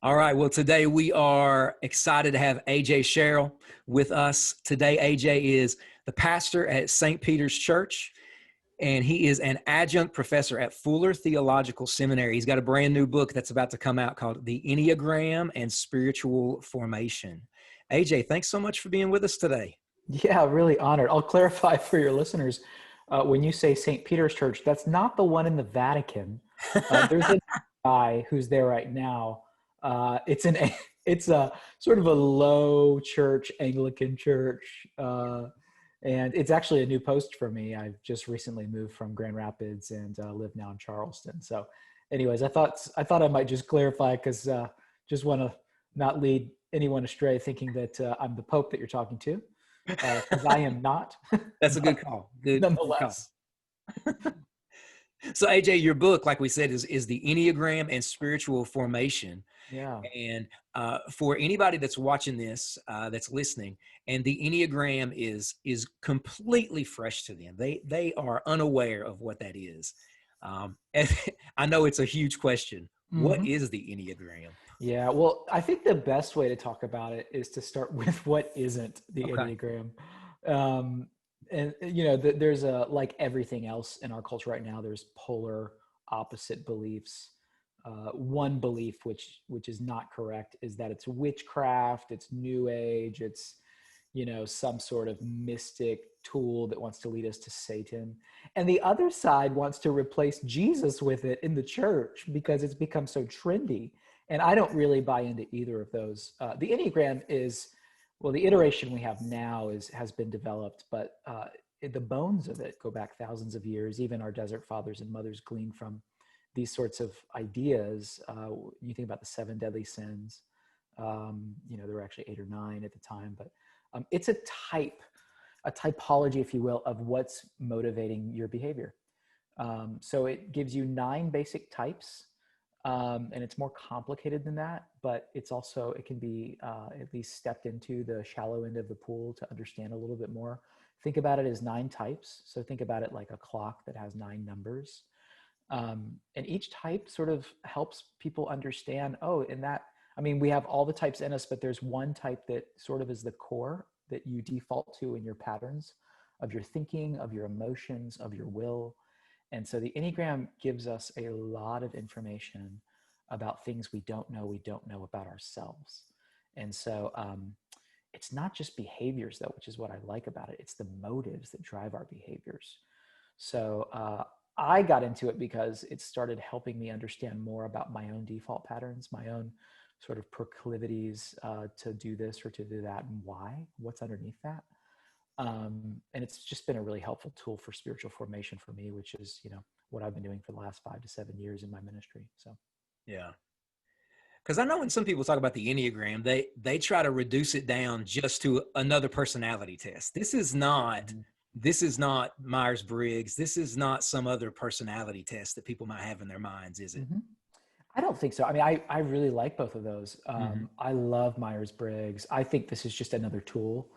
All right. Well, today we are excited to have AJ Sherrill with us. Today, AJ is the pastor at St. Peter's Church, and he is an adjunct professor at Fuller Theological Seminary. He's got a brand new book that's about to come out called The Enneagram and Spiritual Formation. AJ, thanks so much for being with us today. Yeah, really honored. I'll clarify for your listeners. When you say St. Peter's Church, that's not the one in the Vatican. There's a guy who's there right now. It's a sort of a low church, Anglican church. And it's actually a new post for me. I've just recently moved from Grand Rapids and live now in Charleston. So anyways, I thought I might just clarify because just want to not lead anyone astray thinking that I'm the Pope that you're talking to. Because I am not. That's a good call. Good nonetheless. Call. So AJ, your book, like we said, is The Enneagram and Spiritual Formation. Yeah. And for anybody that's watching this, that's listening, and the Enneagram is completely fresh to them. They are unaware of what that is. And I know it's a huge question. Mm-hmm. What is the Enneagram? Yeah, well, I think the best way to talk about it is to start with what isn't the Enneagram. And, you know, there's like everything else in our culture right now, there's polar opposite beliefs. One belief, which is not correct, is that it's witchcraft, it's new age, it's, you know, some sort of mystic tool that wants to lead us to Satan. And the other side wants to replace Jesus with it in the church because it's become so trendy. And I don't really buy into either of those. The Enneagram is, well, the iteration we have now has been developed, but the bones of it go back thousands of years. Even our desert fathers and mothers gleaned from these sorts of ideas. You think about the 7 deadly sins. You know, there were actually 8 or 9 at the time, but it's a typology, if you will, of what's motivating your behavior. So it gives you 9 basic types. And it's more complicated than that, but it can be at least stepped into the shallow end of the pool to understand a little bit more. Think about it as 9 types. So think about it like a clock that has 9 numbers. And each type sort of helps people understand, we have all the types in us, but there's one type that sort of is the core that you default to in your patterns of your thinking, of your emotions, of your will. And so the Enneagram gives us a lot of information about things we don't know about ourselves. And so it's not just behaviors, though, which is what I like about it. It's the motives that drive our behaviors. So I got into it because it started helping me understand more about my own default patterns, my own sort of proclivities to do this or to do that, and what's underneath that. And it's just been a really helpful tool for spiritual formation for me, which is, you know, what I've been doing for the last 5 to 7 years in my ministry. So, yeah. Because I know when some people talk about the Enneagram, they try to reduce it down just to another personality test. This is not Myers-Briggs. This is not some other personality test that people might have in their minds, is it? Mm-hmm. I don't think so. I mean, I really like both of those. I love Myers-Briggs. I think this is just another tool.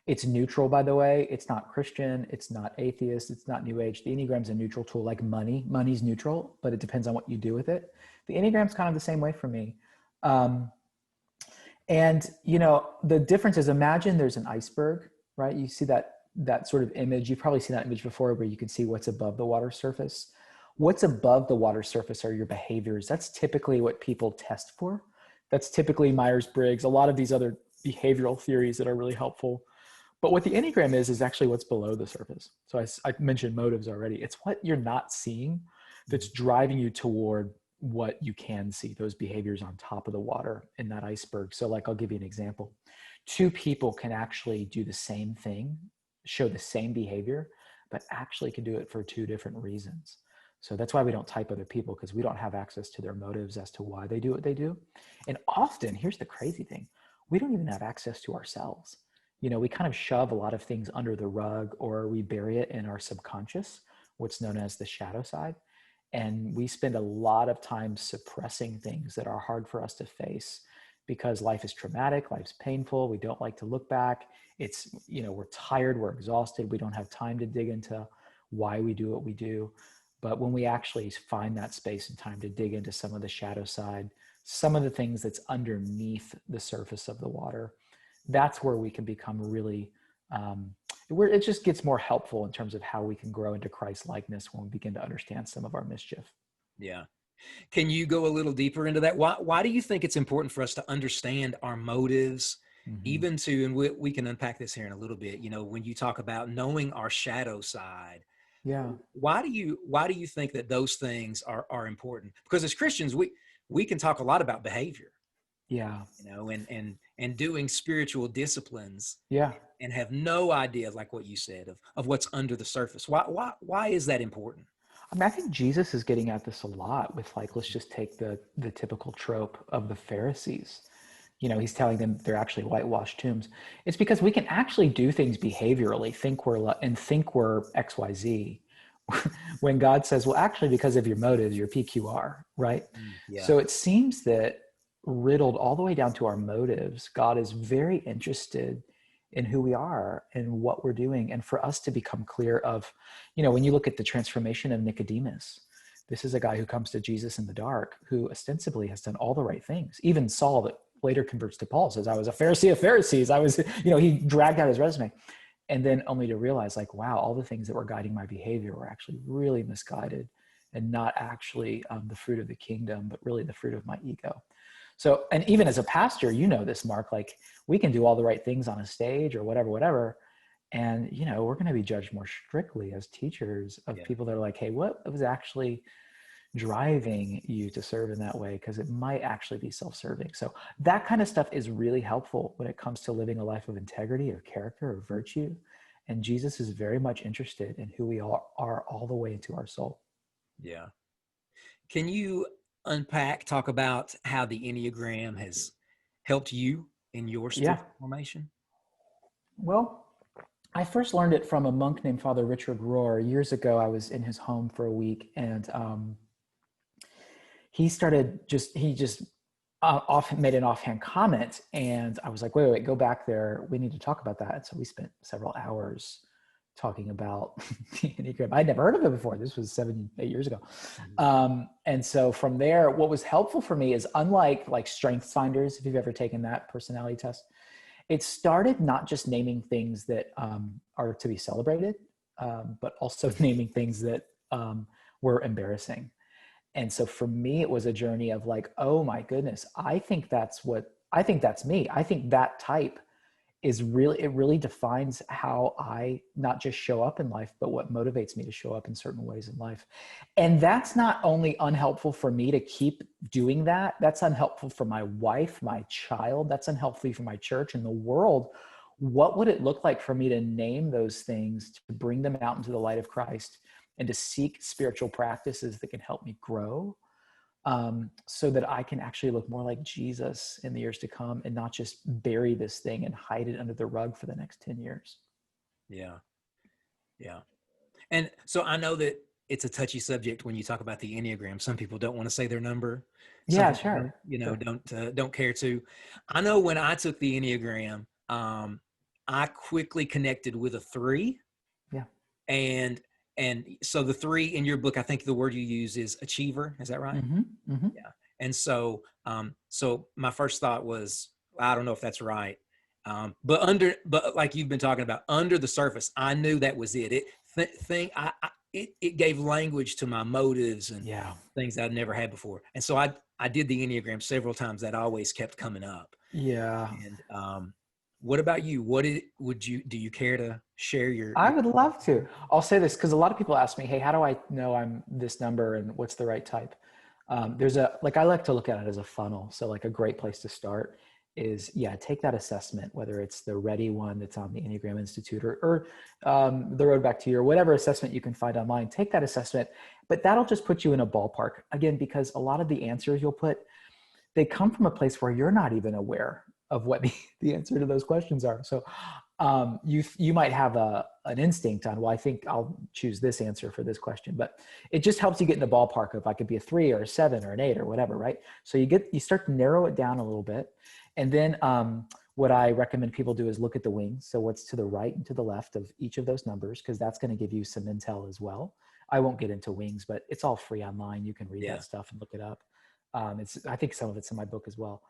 It's neutral, by the way. It's not Christian. It's not atheist. It's not New Age. The Enneagram's a neutral tool, like money. Money's neutral, but it depends on what you do with it. The Enneagram's kind of the same way for me. And, you know, the difference is, imagine there's an iceberg, right? You see that sort of image. You've probably seen that image before where you can see what's above the water surface. What's above the water surface are your behaviors. That's typically what people test for. That's typically Myers-Briggs, a lot of these other behavioral theories that are really helpful. But what the Enneagram is actually what's below the surface. So I mentioned motives already. It's what you're not seeing that's driving you toward what you can see, those behaviors on top of the water in that iceberg. So like, I'll give you an example. 2 people can actually do the same thing, show the same behavior, but actually can do it for 2 different reasons. So that's why we don't type other people, because we don't have access to their motives as to why they do what they do. And often, here's the crazy thing, we don't even have access to ourselves. You know, we kind of shove a lot of things under the rug, or we bury it in our subconscious, what's known as the shadow side. And we spend a lot of time suppressing things that are hard for us to face because life is traumatic, life's painful. We don't like to look back. It's, you know, we're tired, we're exhausted. We don't have time to dig into why we do what we do. But when we actually find that space and time to dig into some of the shadow side, some of the things that's underneath the surface of the water, that's where we can become really, where it just gets more helpful in terms of how we can grow into Christ likeness when we begin to understand some of our mischief. Yeah. Can you go a little deeper into that? Why do you think it's important for us to understand our motives, even to, and we can unpack this here in a little bit, when you talk about knowing our shadow side, Yeah. why do you think that those things are important? Because as Christians, we can talk a lot about behavior, Yeah. and doing spiritual disciplines, Yeah. and have no idea, like what you said, of what's under the surface. Why is that important? I mean, I think Jesus is getting at this a lot with, like, let's just take the typical trope of the Pharisees. He's telling them they're actually whitewashed tombs. It's because we can actually do things behaviorally, think we're XYZ, when God says, well, actually, because of your motives, you're PQR, right? Yeah. So it seems that riddled all the way down to our motives, God is very interested in who we are and what we're doing. And for us to become clear of, when you look at the transformation of Nicodemus, this is a guy who comes to Jesus in the dark, who ostensibly has done all the right things. Even Saul, that later converts to Paul, says, I was a Pharisee of Pharisees. He dragged out his resume. And then only to realize, like, wow, all the things that were guiding my behavior were actually really misguided and not actually the fruit of the kingdom, but really the fruit of my ego. So, and even as a pastor, this, Mark, like, we can do all the right things on a stage or whatever. And, we're going to be judged more strictly as teachers of people that are like, hey, what was actually driving you to serve in that way? Because it might actually be self-serving. So that kind of stuff is really helpful when it comes to living a life of integrity or character or virtue. And Jesus is very much interested in who we are all the way into our soul. Yeah. Can you talk about how the Enneagram has helped you in your spiritual formation? Well, I first learned it from a monk named Father Richard Rohr. Years ago, I was in his home for a week, and he just made an offhand comment, and I was like, wait, go back there. We need to talk about that. And so we spent several hours talking about the Enneagram. I'd never heard of it before. This was 7-8 years ago. And so from there, what was helpful for me is, unlike like Strengths Finders, if you've ever taken that personality test, it started not just naming things that are to be celebrated, but also naming things that were embarrassing. And so for me, it was a journey of like, oh my goodness, I think that's me. I think that type it really defines how I not just show up in life, but what motivates me to show up in certain ways in life. And that's not only unhelpful for me to keep doing that, that's unhelpful for my wife, my child, that's unhelpful for my church and the world. What would it look like for me to name those things, to bring them out into the light of Christ, and to seek spiritual practices that can help me grow, so that I can actually look more like Jesus in the years to come, and not just bury this thing and hide it under the rug for the next 10 years. Yeah. Yeah. And so I know that it's a touchy subject when you talk about the Enneagram. Some people don't want to say their number. Yeah, sure. Don't care to. I know when I took the Enneagram, I quickly connected with a 3. Yeah. And so the 3 in your book, I think the word you use is achiever. Is that right? Mm-hmm. Mm-hmm. Yeah. And so my first thought was, I don't know if that's right. But like you've been talking about, under the surface, I knew that was it. It gave language to my motives and things I'd never had before. And so I did the Enneagram several times. That always kept coming up. Yeah. And what about you? Do you care to share your? I would love to. I'll say this because a lot of people ask me, hey, how do I know I'm this number and what's the right type? I like to look at it as a funnel. So like a great place to start is, take that assessment, whether it's the RHETI one that's on the Enneagram Institute or the Road Back to You, or whatever assessment you can find online. Take that assessment, but that'll just put you in a ballpark. Again, because a lot of the answers you'll put, they come from a place where you're not even aware of what the answer to those questions are. So you might have an instinct on, well, I think I'll choose this answer for this question, but it just helps you get in the ballpark of, I could be a 3 or a 7 or an 8 or whatever, right? So you start to narrow it down a little bit. And then what I recommend people do is look at the wings. So what's to the right and to the left of each of those numbers, because that's going to give you some intel as well. I won't get into wings, but it's all free online. You can read that stuff and look it up. I think some of it's in my book as well.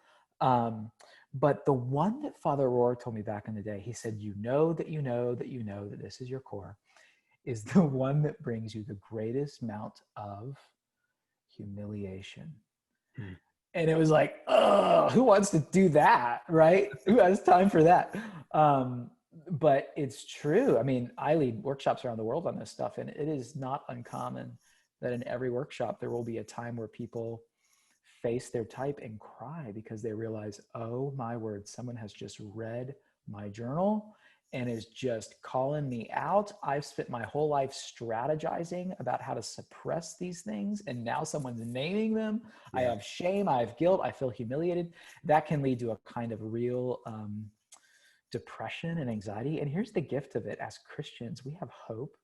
But the one that Father Rohr told me back in the day, he said, you know that this is your core, is the one that brings you the greatest amount of humiliation. And it was like, oh, who wants to do that, right? Who has time for that? But it's true. I mean, I lead workshops around the world on this stuff, and it is not uncommon that in every workshop, there will be a time where people face their type and cry because they realize, oh my word, someone has just read my journal and is just calling me out. I've spent my whole life strategizing about how to suppress these things, and now someone's naming them. Yeah. I have shame, I have guilt, I feel humiliated. That can lead to a kind of real depression and anxiety. And here's the gift of it. As Christians, we have hope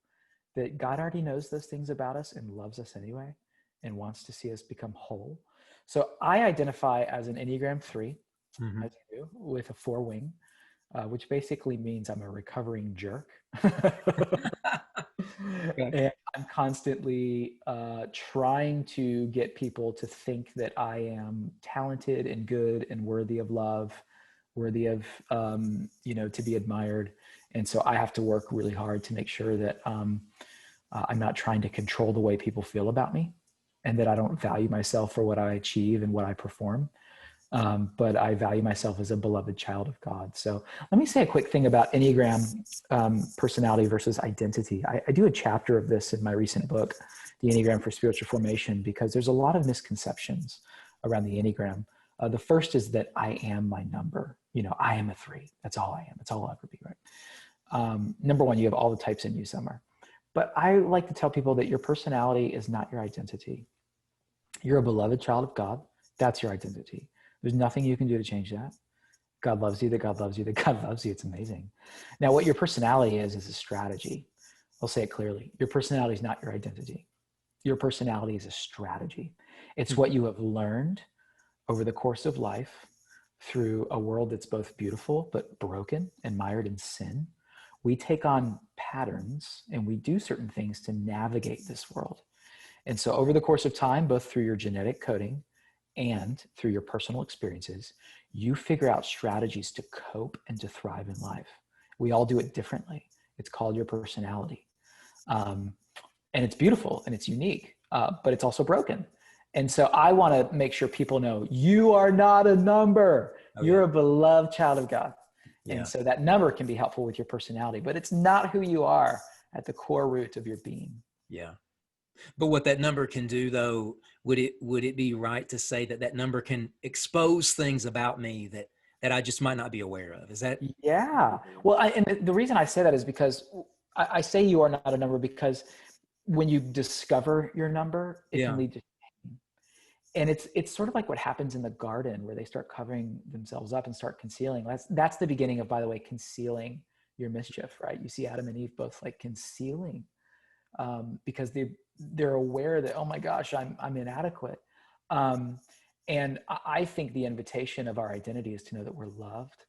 that God already knows those things about us and loves us anyway and wants to see us become whole. So I identify as an Enneagram 3, as you do, with a 4-wing, which basically means I'm a recovering jerk. And I'm constantly trying to get people to think that I am talented and good and worthy of love, worthy of, to be admired. And so I have to work really hard to make sure that I'm not trying to control the way people feel about me, and that I don't value myself for what I achieve and what I perform. But I value myself as a beloved child of God. So let me say a quick thing about Enneagram personality versus identity. I do a chapter of this in my recent book, The Enneagram for Spiritual Formation, because there's a lot of misconceptions around the Enneagram. The first is that I am my number. I am a 3. That's all I am. That's all I'll ever be, right? Number one, you have all the types in you somewhere. But I like to tell people that your personality is not your identity. You're a beloved child of God. That's your identity. There's nothing you can do to change that. God loves you, that God loves you, that God loves you. It's amazing. Now, what your personality is a strategy. I'll say it clearly. Your personality is not your identity. Your personality is a strategy. It's what you have learned over the course of life through a world that's both beautiful but broken and mired in sin. We take on patterns and we do certain things to navigate this world. And so over the course of time, both through your genetic coding and through your personal experiences, you figure out strategies to cope and to thrive in life. We all do it differently. It's called your personality. And it's beautiful and it's unique, but it's also broken. And so I want to make sure people know you are not a number. Okay. You're a beloved child of God. Yeah. And so that number can be helpful with your personality, but it's not who you are at the core root of your being. Yeah. But what that number can do, though, would it be right to say that number can expose things about me that I just might not be aware of? Is that? Yeah. Well, and the reason I say that is because I say you are not a number because when you discover your number, it can lead to shame. And it's sort of like what happens in the garden where they start covering themselves up and start concealing. That's the beginning of, by the way, concealing your mischief, right? You see Adam and Eve both like concealing because they're aware that, oh my gosh, I'm inadequate. And I think the invitation of our identity is to know that we're loved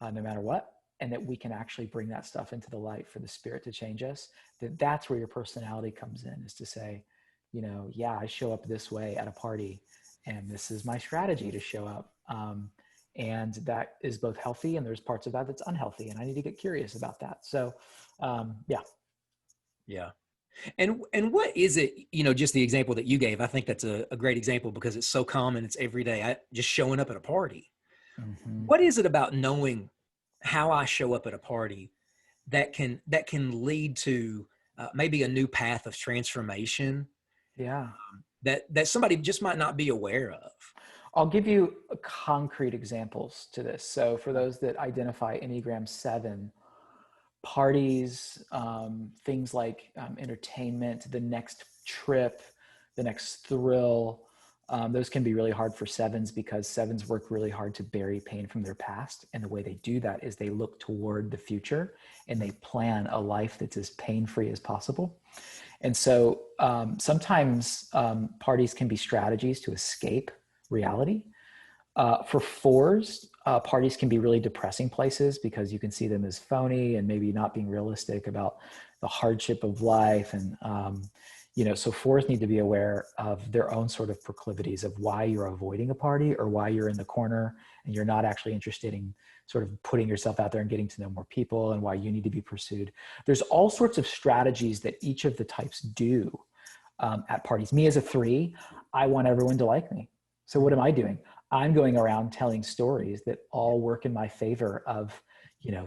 no matter what, and that we can actually bring that stuff into the light for the Spirit to change us. That's where your personality comes in, is to say, I show up this way at a party, and this is my strategy to show up. And that is both healthy, and there's parts of that that's unhealthy, and I need to get curious about that. So, yeah. Yeah. And what is it, just the example that you gave, I think that's a great example because it's so common. It's every day. Just showing up at a party. Mm-hmm. What is it about knowing how I show up at a party that can lead to maybe a new path of transformation? Yeah. That somebody just might not be aware of. I'll give you concrete examples to this. So for those that identify Enneagram 7, parties, things like entertainment, the next trip, the next thrill, those can be really hard for 7s because 7s work really hard to bury pain from their past. And the way they do that is they look toward the future and they plan a life that's as pain-free as possible. And so sometimes parties can be strategies to escape reality. For 4s, parties can be really depressing places because you can see them as phony and maybe not being realistic about the hardship of life. And, So fours need to be aware of their own sort of proclivities of why you're avoiding a party or why you're in the corner and you're not actually interested in sort of putting yourself out there and getting to know more people, and why you need to be pursued. There's all sorts of strategies that each of the types do at parties. Me as a 3, I want everyone to like me. So what am I doing? I'm going around telling stories that all work in my favor of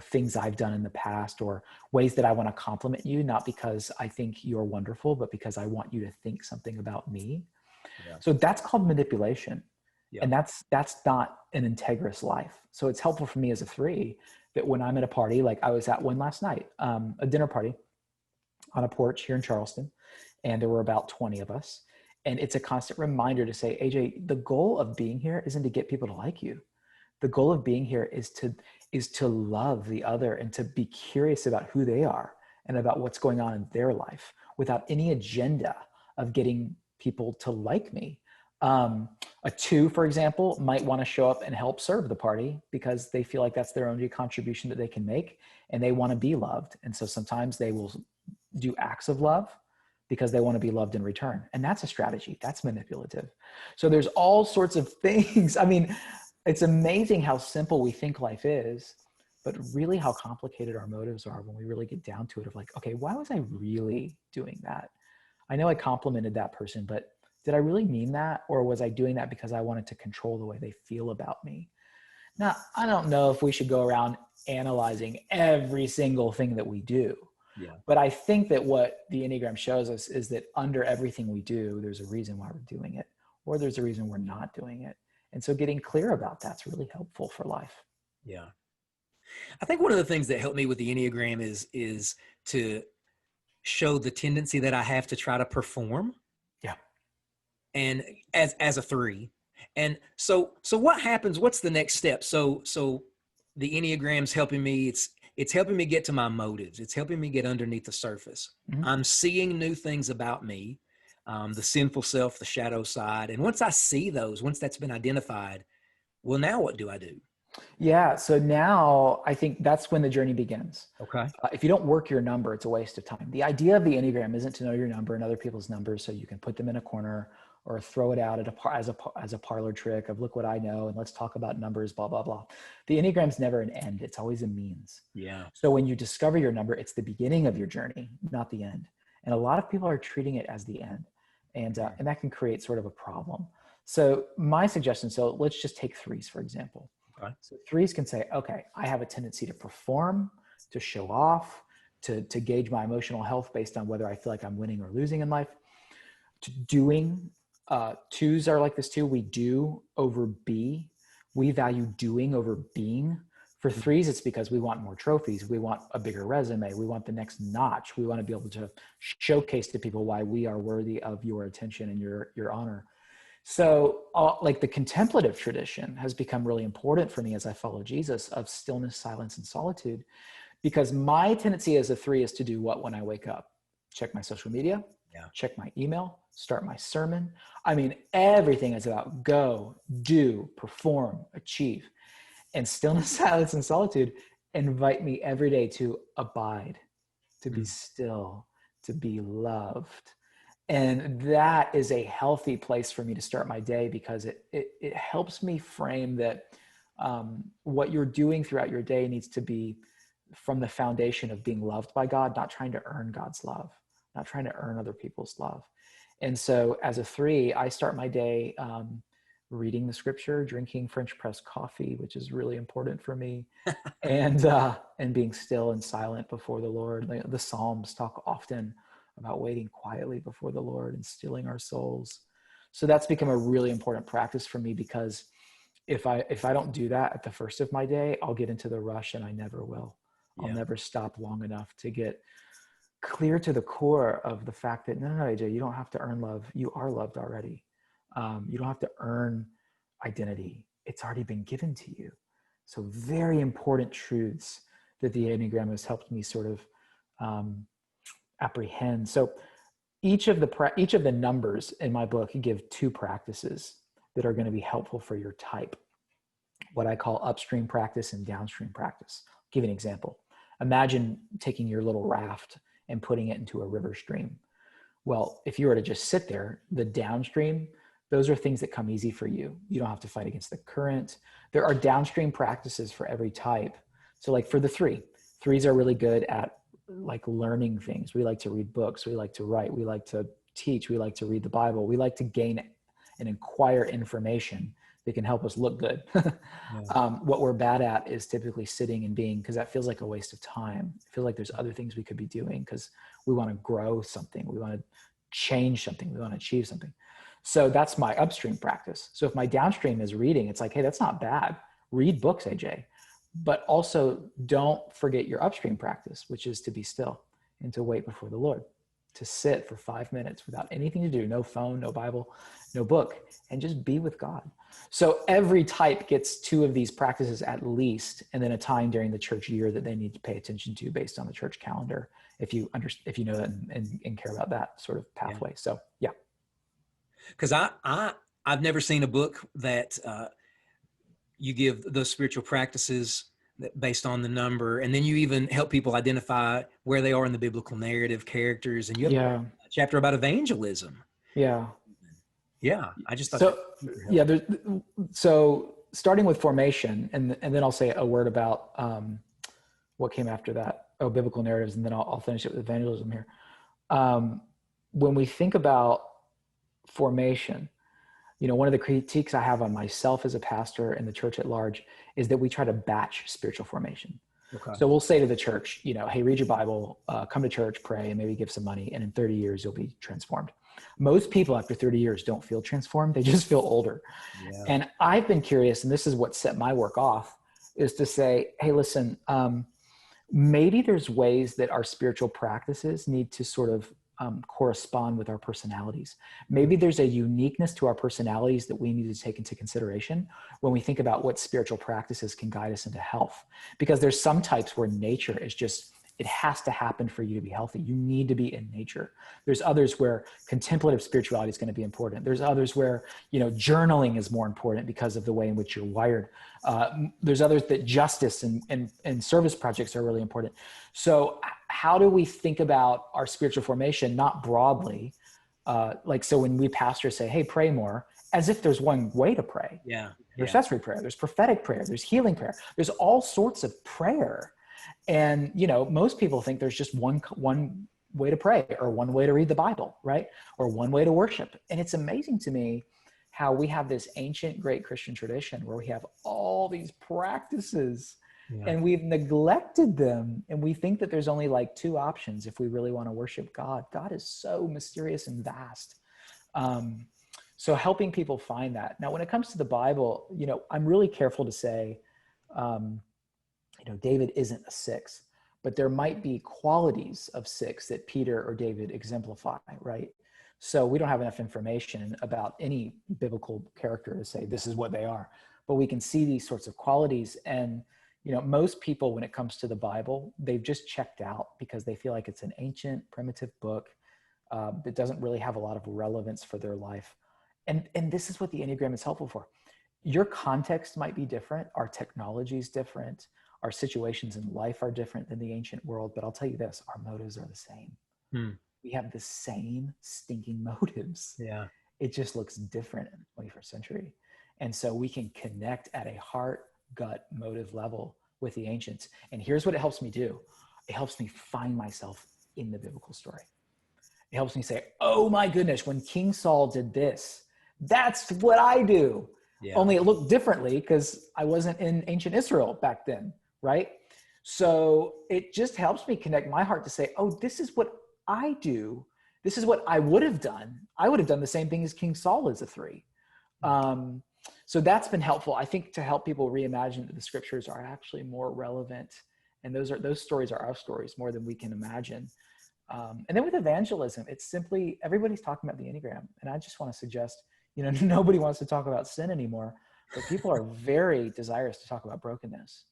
things I've done in the past or ways that I want to compliment you, not because I think you're wonderful, but because I want you to think something about me. Yeah. So that's called manipulation. Yeah. And that's not an integrous life. So it's helpful for me as a 3 that when I'm at a party, like I was at one last night, a dinner party on a porch here in Charleston, and there were about 20 of us. And it's a constant reminder to say, AJ, the goal of being here isn't to get people to like you. The goal of being here is to love the other and to be curious about who they are and about what's going on in their life without any agenda of getting people to like me. A 2, for example, might want to show up and help serve the party because they feel like that's their only contribution that they can make and they want to be loved. And so sometimes they will do acts of love because they want to be loved in return. And that's a strategy. That's manipulative. So there's all sorts of things. I mean, it's amazing how simple we think life is, but really how complicated our motives are when we really get down to it of like, okay, why was I really doing that? I know I complimented that person, but did I really mean that? Or was I doing that because I wanted to control the way they feel about me? Now, I don't know if we should go around analyzing every single thing that we do. Yeah. But I think that what the Enneagram shows us is that under everything we do, there's a reason why we're doing it, or there's a reason we're not doing it. And so getting clear about that's really helpful for life. Yeah. I think one of the things that helped me with the Enneagram is to show the tendency that I have to try to perform. Yeah. And as a 3. And so what happens? What's the next step? So the Enneagram's helping me. It's helping me get to my motives. It's helping me get underneath the surface. Mm-hmm. I'm seeing new things about me. The sinful self, the shadow side. And once I see those, once that's been identified, well, now what do I do? Yeah. So now I think that's when the journey begins. Okay. If you don't work your number, it's a waste of time. The idea of the Enneagram isn't to know your number and other people's numbers so you can put them in a corner or throw it out as a parlor trick of look what I know and let's talk about numbers, blah, blah, blah. The Enneagram's never an end. It's always a means. Yeah. So when you discover your number, it's the beginning of your journey, not the end. And a lot of people are treating it as the end. And that can create sort of a problem. So my suggestion, so let's just take 3s, for example. Okay. So 3s can say, okay, I have a tendency to perform, to show off, to gauge my emotional health based on whether I feel like I'm winning or losing in life. To doing, 2s are like this too. We do over be. We value doing over being. For 3s, it's because we want more trophies. We want a bigger resume. We want the next notch. We want to be able to showcase to people why we are worthy of your attention and your honor. So like the contemplative tradition has become really important for me as I follow Jesus of stillness, silence, and solitude, because my tendency as a 3 is to do what when I wake up? Check my social media, check my email, start my sermon. I mean, everything is about go, do, perform, achieve. And stillness, silence, and solitude invite me every day to abide, to be still, to be loved. And that is a healthy place for me to start my day because it helps me frame that what you're doing throughout your day needs to be from the foundation of being loved by God, not trying to earn God's love, not trying to earn other people's love. And so as a 3, I start my day reading the scripture, drinking French press coffee, which is really important for me, and being still and silent before the Lord. The Psalms talk often about waiting quietly before the Lord and stilling our souls. So that's become a really important practice for me because if I don't do that at the first of my day, I'll get into the rush and I never will. I'll never stop long enough to get clear to the core of the fact that no, AJ, you don't have to earn love. You are loved already. You don't have to earn identity. It's already been given to you. So very important truths that the Enneagram has helped me sort of apprehend. So each of the numbers in my book give 2 practices that are going to be helpful for your type, what I call upstream practice and downstream practice. I'll give you an example. Imagine taking your little raft and putting it into a river stream. Well, if you were to just sit there, the downstream, those are things that come easy for you. You don't have to fight against the current. There are downstream practices for every type. So like for the threes are really good at like learning things. We like to read books. We like to write. We like to teach. We like to read the Bible. We like to gain and acquire information that can help us look good. What we're bad at is typically sitting and being, because that feels like a waste of time. It feels like there's other things we could be doing because we want to grow something. We want to change something. We want to achieve something. So that's my upstream practice. So if my downstream is reading, it's like, hey, that's not bad. Read books, AJ. But also don't forget your upstream practice, which is to be still and to wait before the Lord, to sit for 5 minutes without anything to do, no phone, no Bible, no book, and just be with God. So every type gets 2 of these practices at least, and then a time during the church year that they need to pay attention to based on the church calendar, if you know that and care about that sort of pathway. So yeah. Because I've never seen a book that you give those spiritual practices based on the number, and then you even help people identify where they are in the biblical narrative, characters, and you have a chapter about evangelism. I just thought so starting with formation, and then I'll say a word about what came after that. Biblical narratives, and then I'll finish it with evangelism here. When we think about formation, one of the critiques I have on myself as a pastor and the church at large is that we try to batch spiritual formation. Okay. So we'll say to the church, hey, read your Bible, come to church, pray, and maybe give some money. And in 30 years, you'll be transformed. Most people after 30 years don't feel transformed. They just feel older. Yeah. And I've been curious, and this is what set my work off, is to say, hey, listen, maybe there's ways that our spiritual practices need to sort of correspond with our personalities. Maybe there's a uniqueness to our personalities that we need to take into consideration when we think about what spiritual practices can guide us into health. Because there's some types where nature is just, it has to happen for you to be healthy. You need to be in nature. There's others where contemplative spirituality is going to be important. There's others where, journaling is more important because of the way in which you're wired. There's others that justice and service projects are really important. So how do we think about our spiritual formation, not broadly, so when we pastors say, hey, pray more, as if there's one way to pray. There's intercessory prayer, there's prophetic prayer, there's healing prayer, there's all sorts of prayer. And, most people think there's just one way to pray, or one way to read the Bible, right? Or one way to worship. And it's amazing to me how we have this ancient, great Christian tradition where we have all these practices and we've neglected them. And we think that there's only like 2 options if we really want to worship God. God is so mysterious and vast. So helping people find that. Now, when it comes to the Bible, I'm really careful to say, David isn't a 6, but there might be qualities of 6 that Peter or David exemplify, right? So we don't have enough information about any biblical character to say this is what they are, but we can see these sorts of qualities. And, most people, when it comes to the Bible, they've just checked out because they feel like it's an ancient, primitive book that doesn't really have a lot of relevance for their life. And this is what the Enneagram is helpful for. Your context might be different. Our technology is different. Our situations in life are different than the ancient world, but I'll tell you this, our motives are the same. We have the same stinking motives. Yeah. It just looks different in the 21st century. And so we can connect at a heart, gut, motive level with the ancients. And here's what it helps me do. It helps me find myself in the biblical story. It helps me say, oh my goodness, when King Saul did this, that's what I do. Yeah. Only it looked differently because I wasn't in ancient Israel back then, right? So it just helps me connect my heart to say, oh, this is what I do. This is what I would have done. I would have done the same thing as King Saul as a 3. So that's been helpful, I think, to help people reimagine that the scriptures are actually more relevant. And those stories are our stories more than we can imagine. And then with evangelism, it's simply, everybody's talking about the Enneagram. And I just want to suggest, nobody wants to talk about sin anymore, but people are very desirous to talk about brokenness,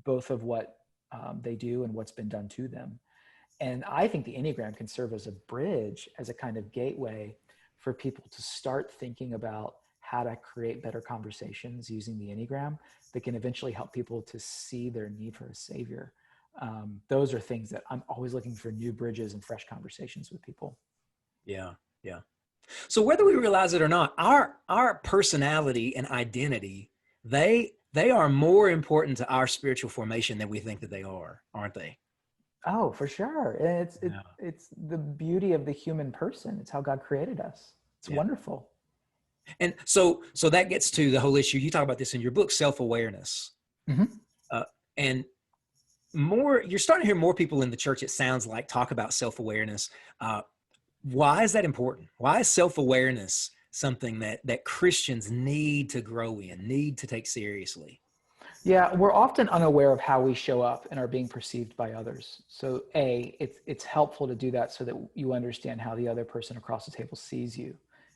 both of what they do and what's been done to them. And I think the Enneagram can serve as a bridge, as a kind of gateway for people to start thinking about how to create better conversations using the Enneagram that can eventually help people to see their need for a savior. Those are things that I'm always looking for new bridges and fresh conversations with people. Yeah. Yeah. So whether we realize it or not, our personality and identity, they are more important to our spiritual formation than we think that they are, aren't they? Oh, for sure. And Yeah. it's the beauty of the human person. It's how God created us. It's wonderful. And so that gets to the whole issue. You talk about this in your book, SelfAwareness. Mm-hmm. And you're starting to hear more people in the church, it sounds like, talk about self-awareness. Why is that important? Why is self-awareness something that Christians need to grow in, need to take seriously? Yeah, we're often unaware of how we show up and are being perceived by others. So it's helpful to do that so that you understand how the other person across the table sees you.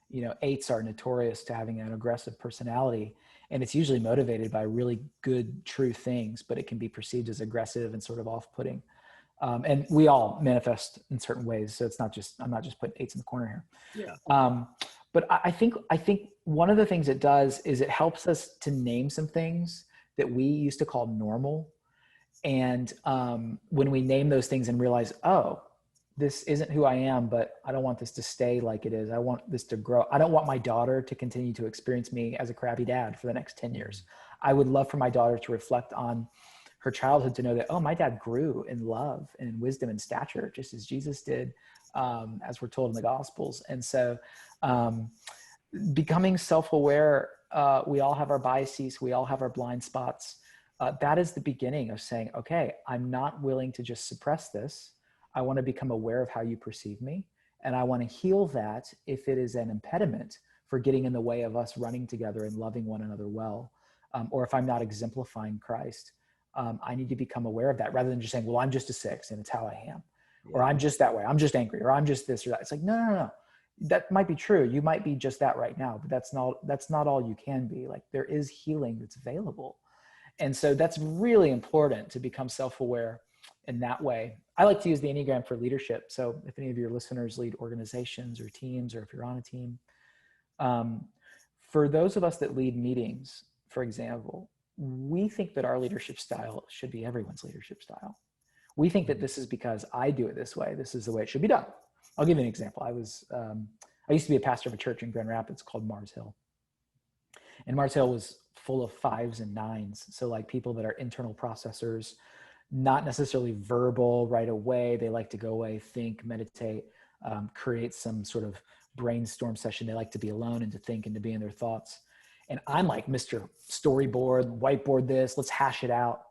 You know, 8s are notorious to having an aggressive personality, and it's usually motivated by really good, true things, but it can be perceived as aggressive and sort of off-putting. And we all manifest in certain ways. So I'm not just putting 8s in the corner here. Yeah. But I think one of the things it does is it helps us to name some things that we used to call normal. And when we name those things and realize, oh, this isn't who I am, but I don't want this to stay like it is. I want this to grow. I don't want my daughter to continue to experience me as a crappy dad for the next 10 years. I would love for my daughter to reflect on her childhood, to know that, oh, my dad grew in love and in wisdom and stature, just as Jesus did, as we're told in the Gospels. And so becoming self-aware, we all have our biases, we all have our blind spots. That is the beginning of saying, okay, I'm not willing to just suppress this. I want to become aware of how you perceive me. And I want to heal that if it is an impediment for getting in the way of us running together and loving one another well. Or if I'm not exemplifying Christ, I need to become aware of that, rather than just saying, well, I'm just a 6 and it's how I am. Or I'm just that way. I'm just angry, or I'm just this or that. It's like, no. That might be true. You might be just that right now, but that's not all you can be. Like, there is healing that's available. And so that's really important, to become self-aware in that way. I like to use the Enneagram for leadership. So if any of your listeners lead organizations or teams, or if you're on a team, for those of us that lead meetings, for example, we think that our leadership style should be everyone's leadership style. We think that this is because I do it this way. This is the way it should be done. I'll give you an example. I used to be a pastor of a church in Grand Rapids called Mars Hill. And Mars Hill was full of 5s and 9s. So like people that are internal processors, not necessarily verbal right away. They like to go away, think, meditate, create some sort of brainstorm session. They like to be alone and to think and to be in their thoughts. And I'm like, Mr. Storyboard, whiteboard this, let's hash it out.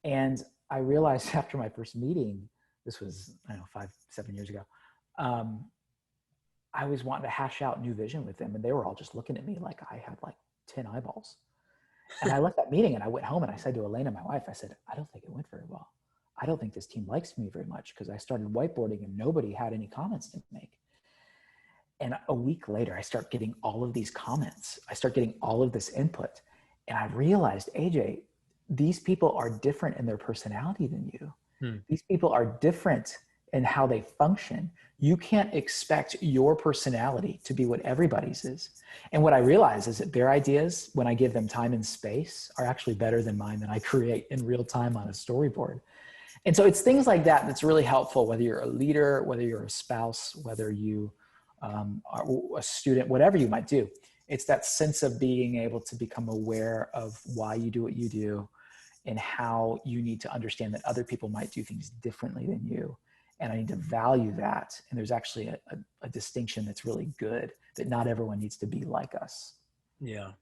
And I realized after my first meeting, this was, 5-7 years ago, I was wanting to hash out new vision with them, and they were all just looking at me like I had like 10 eyeballs. And I left that meeting and I went home and I said to Elena, my wife, I said, I don't think it went very well. I don't think this team likes me very much, because I started whiteboarding and nobody had any comments to make. And a week later, I start getting all of these comments. I start getting all of this input. And I realized, AJ, these people are different in their personality than you. These people are different in how they function. You can't expect your personality to be what everybody's is. And what I realize is that their ideas, when I give them time and space, are actually better than mine, that I create in real time on a storyboard. And so it's things like that that's really helpful, whether you're a leader, whether you're a spouse, whether you are a student, whatever you might do. It's that sense of being able to become aware of why you do what you do, and how you need to understand that other people might do things differently than you. And I need to value that. And there's actually a distinction that's really good, that not everyone needs to be like us. Yeah.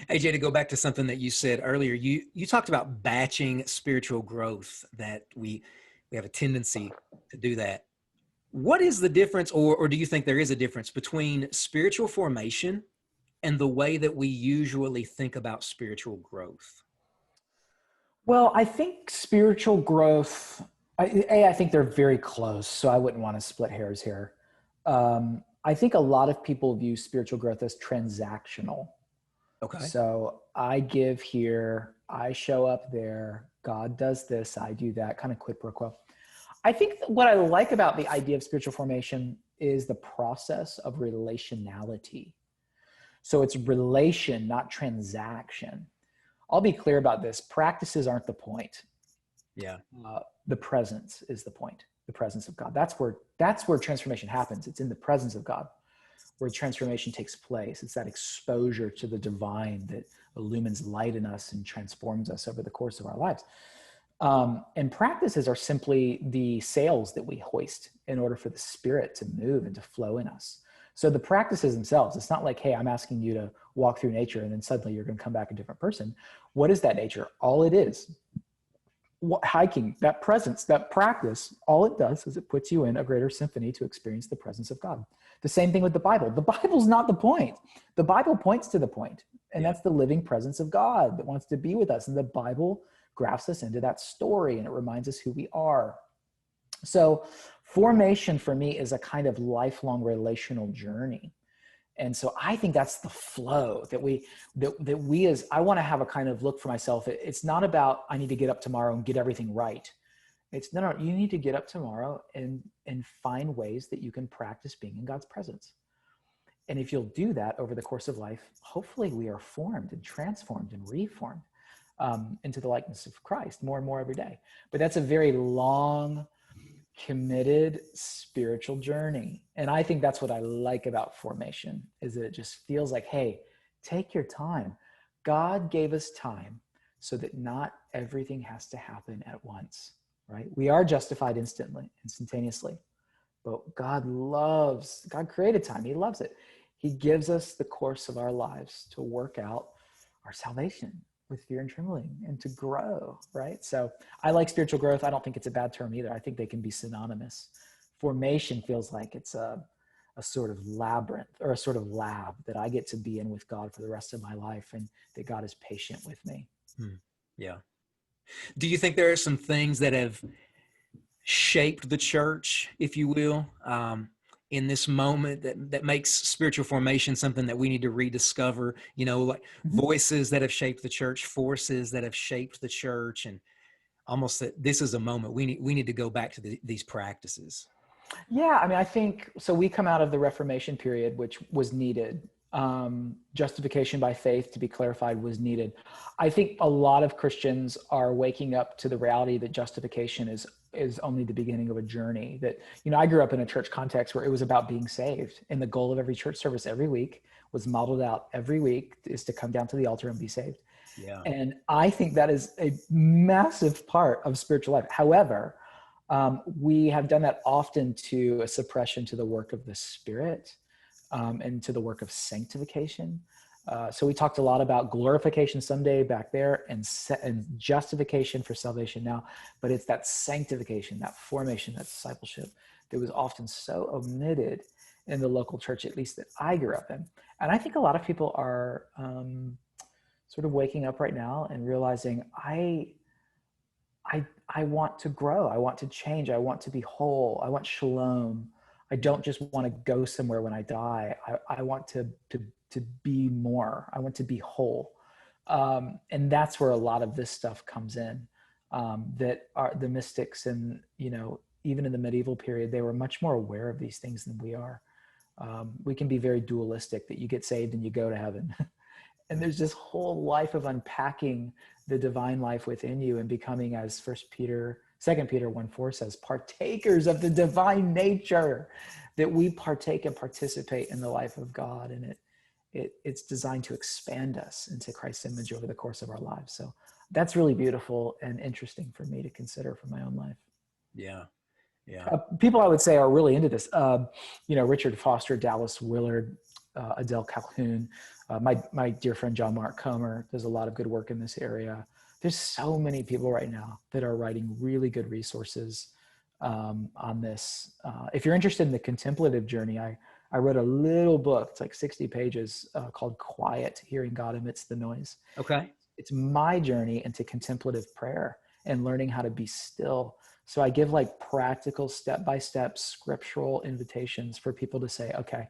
AJ, to go back to something that you said earlier, you talked about batching spiritual growth, that we have a tendency to do that. What is the difference, or do you think there is a difference between spiritual formation and the way that we usually think about spiritual growth? Well, I think spiritual growth, I think they're very close, so I wouldn't want to split hairs here. I think a lot of people view spiritual growth as transactional. Okay. So I give here, I show up there, God does this, I do that, kind of quid pro quo. I think what I like about the idea of spiritual formation is the process of relationality. So it's relation, not transaction. I'll be clear about this. Practices aren't the point. Yeah. The presence is the point. The presence of God. That's where transformation happens. It's in the presence of God where transformation takes place. It's that exposure to the divine that illumines light in us and transforms us over the course of our lives. And practices are simply the sails that we hoist in order for the Spirit to move and to flow in us. So the practices themselves, it's not like, hey, I'm asking you to walk through nature and then suddenly you're going to come back a different person. What is that nature? All it is, hiking, that presence, that practice, all it does is it puts you in a greater symphony to experience the presence of God. The same thing with the Bible. The Bible's not the point. The Bible points to the point, and that's the living presence of God that wants to be with us. And the Bible grafts us into that story, and it reminds us who we are. So formation for me is a kind of lifelong relational journey. And so I think that's the flow that we as I want to have a kind of look for myself. It's not about, I need to get up tomorrow and get everything right. It's no, you need to get up tomorrow and find ways that you can practice being in God's presence. And if you'll do that over the course of life, hopefully we are formed and transformed and reformed into the likeness of Christ more and more every day. But that's a very long, committed spiritual journey. And I think that's what I like about formation, is that it just feels like, hey, take your time. God gave us time so that not everything has to happen at once, right? We are justified instantaneously, but God created time. He loves it. He gives us the course of our lives to work out our salvation with fear and trembling and to grow, right? So I like spiritual growth. I don't think it's a bad term either. I think they can be synonymous. Formation feels like it's a sort of labyrinth or a sort of lab that I get to be in with God for the rest of my life, and that God is patient with me. Yeah. Do you think there are some things that have shaped the church, if you will, in this moment that makes spiritual formation something that we need to rediscover, like voices that have shaped the church, forces that have shaped the church, and almost that this is a moment we need to go back to these practices? Yeah, I mean, I think, so we come out of the Reformation period, which was needed. Justification by faith, to be clarified, was needed. I think a lot of Christians are waking up to the reality that justification is only the beginning of a journey. That, I grew up in a church context where it was about being saved, and the goal of every church service every week was modeled out every week is to come down to the altar and be saved. Yeah. And I think that is a massive part of spiritual life. However, we have done that often to a suppression to the work of the Spirit, and to the work of sanctification. So we talked a lot about glorification someday back there, and justification for salvation now, but it's that sanctification, that formation, that discipleship that was often so omitted in the local church, at least that I grew up in. And I think a lot of people are sort of waking up right now and realizing, I want to grow. I want to change. I want to be whole. I want shalom. I don't just want to go somewhere when I die. I want to be more. I want to be whole. And that's where a lot of this stuff comes in, that are the mystics, and, even in the medieval period, they were much more aware of these things than we are. We can be very dualistic, that you get saved and you go to heaven. And there's this whole life of unpacking the divine life within you and becoming, as 2 Peter 1:4 says, partakers of the divine nature, that we partake and participate in the life of God. And it's designed to expand us into Christ's image over the course of our lives. So that's really beautiful and interesting for me to consider for my own life. Yeah. Yeah. People I would say are really into this, Richard Foster, Dallas Willard, Adele Calhoun, my dear friend, John Mark Comer, does a lot of good work in this area. There's so many people right now that are writing really good resources on this. If you're interested in the contemplative journey, I wrote a little book. It's like 60 pages called Quiet, Hearing God Amidst the Noise. Okay. It's my journey into contemplative prayer and learning how to be still. So I give like practical step-by-step scriptural invitations for people to say, okay,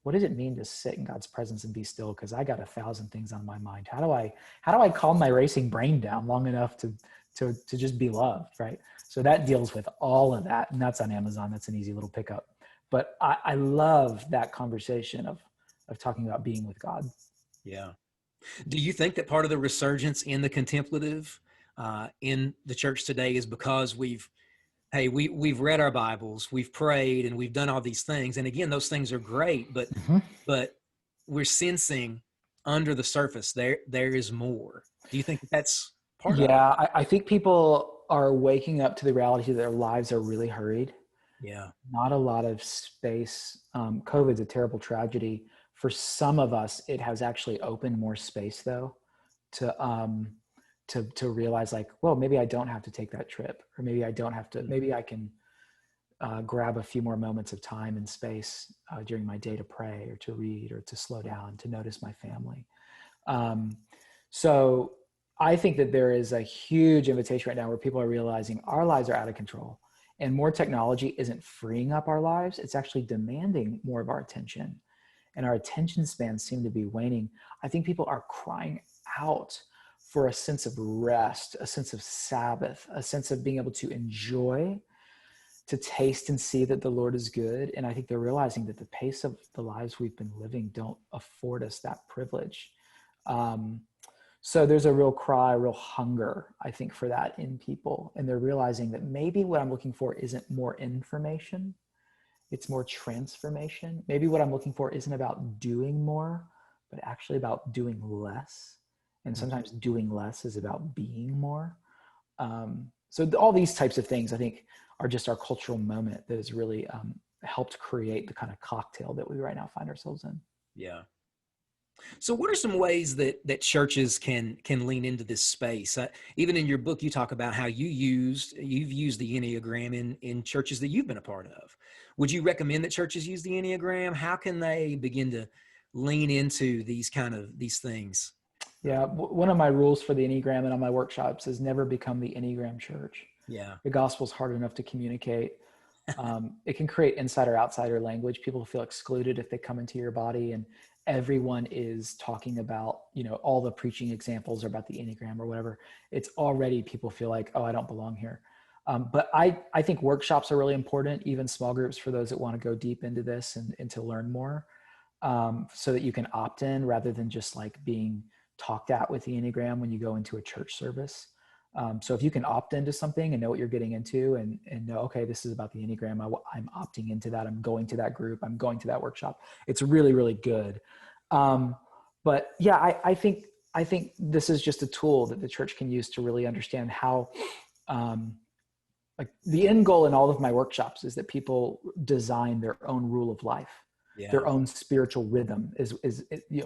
what does it mean to sit in God's presence and be still? Because I got 1,000 things on my mind. How do I calm my racing brain down long enough to just be loved, right? So that deals with all of that, and that's on Amazon. That's an easy little pickup. But I love that conversation of talking about being with God. Yeah. Do you think that part of the resurgence in the contemplative in the church today is because we've read our Bibles, we've prayed, and we've done all these things. And again, those things are great, but we're sensing under the surface there is more. Do you think that's part of it? Yeah, I think people are waking up to the reality that their lives are really hurried. Yeah. Not a lot of space. COVID's a terrible tragedy. For some of us, it has actually opened more space, though, to realize, like, well, maybe I don't have to take that trip, or maybe I don't have to. Maybe I can grab a few more moments of time and space during my day to pray, or to read, or to slow down, to notice my family. So I think that there is a huge invitation right now where people are realizing our lives are out of control, and more technology isn't freeing up our lives. It's actually demanding more of our attention, and our attention spans seem to be waning. I think people are crying out for a sense of rest, a sense of Sabbath, a sense of being able to enjoy, to taste and see that the Lord is good. And I think they're realizing that the pace of the lives we've been living don't afford us that privilege. So there's a real cry, a real hunger, I think, for that in people. And they're realizing that maybe what I'm looking for isn't more information, it's more transformation. Maybe what I'm looking for isn't about doing more, but actually about doing less. And sometimes doing less is about being more. So all these types of things, I think, are just our cultural moment that has really helped create the kind of cocktail that we right now find ourselves in. Yeah. So what are some ways that churches can lean into this space? Even in your book, you talk about how you've used the Enneagram in churches that you've been a part of. Would you recommend that churches use the Enneagram? How can they begin to lean into these things? Yeah. One of my rules for the Enneagram and on my workshops is never become the Enneagram church. Yeah. The gospel's hard enough to communicate. It can create insider-outsider language. People feel excluded if they come into your body and everyone is talking about, all the preaching examples are about the Enneagram or whatever. It's already, people feel like, oh, I don't belong here. But I think workshops are really important, even small groups for those that want to go deep into this and to learn more, so that you can opt in rather than just like being talked at with the Enneagram when you go into a church service. So if you can opt into something and know what you're getting into and know, okay, this is about the Enneagram, I'm opting into that. I'm going to that group. I'm going to that workshop. It's really, really good. But yeah, I think this is just a tool that the church can use to really understand how, like the end goal in all of my workshops is that people design their own rule of life. Yeah. Their own spiritual rhythm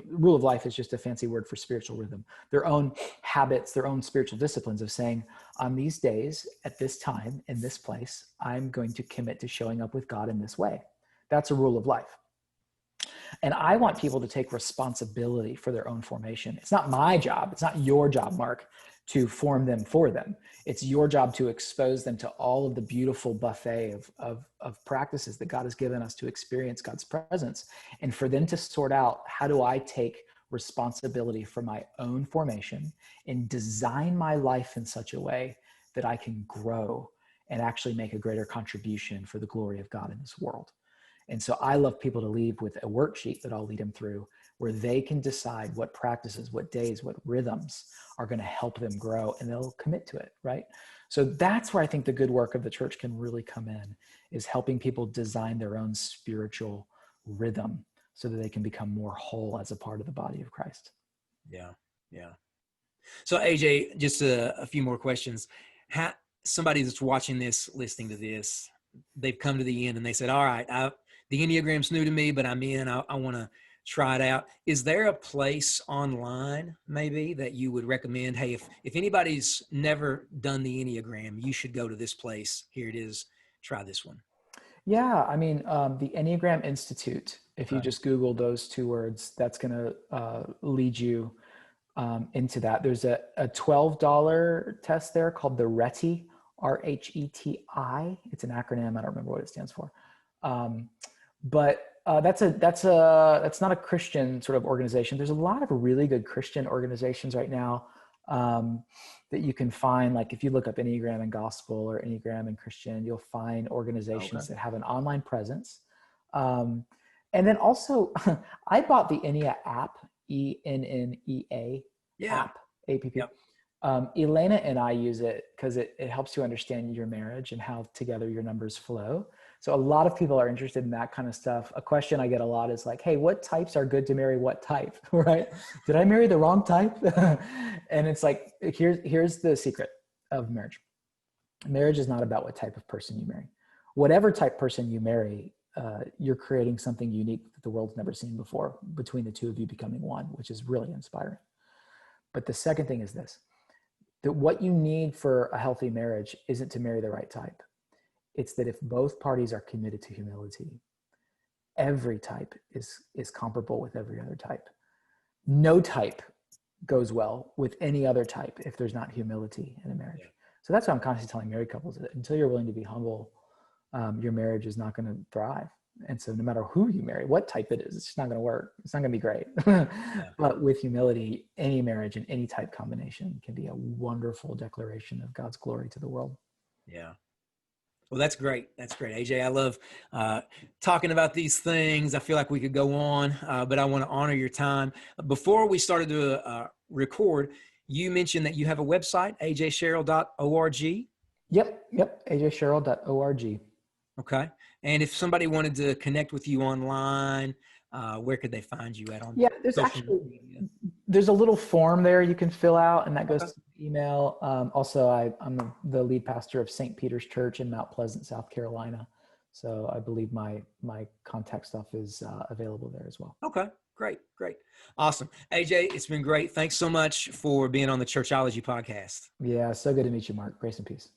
rule of life is just a fancy word for spiritual rhythm. Their own habits, their own spiritual disciplines of saying, on these days, at this time, in this place, I'm going to commit to showing up with God in this way. That's a rule of life. And I want people to take responsibility for their own formation. It's not my job. It's not your job, Mark, to form them for them. It's your job to expose them to all of the beautiful buffet of practices that God has given us to experience God's presence, and for them to sort out, how do I take responsibility for my own formation and design my life in such a way that I can grow and actually make a greater contribution for the glory of God in this world. And so I love people to leave with a worksheet that I'll lead them through where they can decide what practices, what days, what rhythms are going to help them grow, and they'll commit to it, right? So that's where I think the good work of the church can really come in, is helping people design their own spiritual rhythm so that they can become more whole as a part of the body of Christ. Yeah, yeah. So AJ, just a few more questions. Somebody that's watching this, listening to this, they've come to the end and they said, all right, the Enneagram's new to me, but I'm in, I want to try it out. Is there a place online maybe that you would recommend? Hey, if anybody's never done the Enneagram, you should go to this place. Here it is. Try this one. Yeah. I mean, the Enneagram Institute, if you just Google those two words, that's going to lead you into that. There's a $12 test there called the RHETI, RHETI. It's an acronym. I don't remember what it stands for. But that's not a Christian sort of organization. There's a lot of really good Christian organizations right now that you can find. Like if you look up Enneagram and Gospel or Enneagram and Christian, you'll find organizations that have an online presence. And then also, I bought the EnneaApp, ENNEA app, APP. Yep. Elena and I use it because it helps you understand your marriage and how together your numbers flow. So a lot of people are interested in that kind of stuff. A question I get a lot is like, hey, what types are good to marry what type, right? Did I marry the wrong type? And it's like, here's the secret of marriage. Marriage is not about what type of person you marry. Whatever type person you marry, you're creating something unique that the world's never seen before between the two of you becoming one, which is really inspiring. But the second thing is this, that what you need for a healthy marriage isn't to marry the right type. It's that if both parties are committed to humility, every type is comparable with every other type. No type goes well with any other type if there's not humility in a marriage. So that's why I'm constantly telling married couples that until you're willing to be humble, your marriage is not going to thrive. And so no matter who you marry, what type it is, it's just not going to work. It's not going to be great. But with humility, any marriage and any type combination can be a wonderful declaration of God's glory to the world. Yeah. Well, that's great. That's great. AJ, I love talking about these things. I feel like we could go on, but I want to honor your time. Before we started to record, you mentioned that you have a website, ajsherrill.org. Yep. ajsherrill.org. Okay. And if somebody wanted to connect with you online, where could they find you at? There's a little form there you can fill out, and that goes to email. Also, I'm the lead pastor of St. Peter's Church in Mount Pleasant, South Carolina. So I believe my contact stuff is available there as well. Okay. Great. Awesome. AJ, it's been great. Thanks so much for being on the Churchology podcast. Yeah. So good to meet you, Mark. Grace and peace.